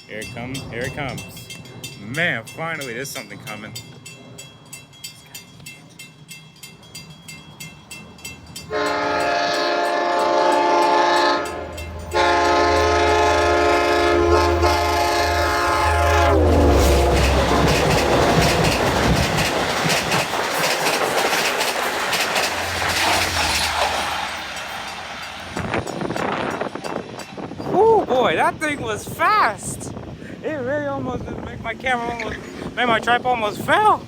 Here it comes. Here it comes. Man, finally, there's something coming. Oh boy, that thing was fast. It really almost made my camera almost, made my tripod almost fell.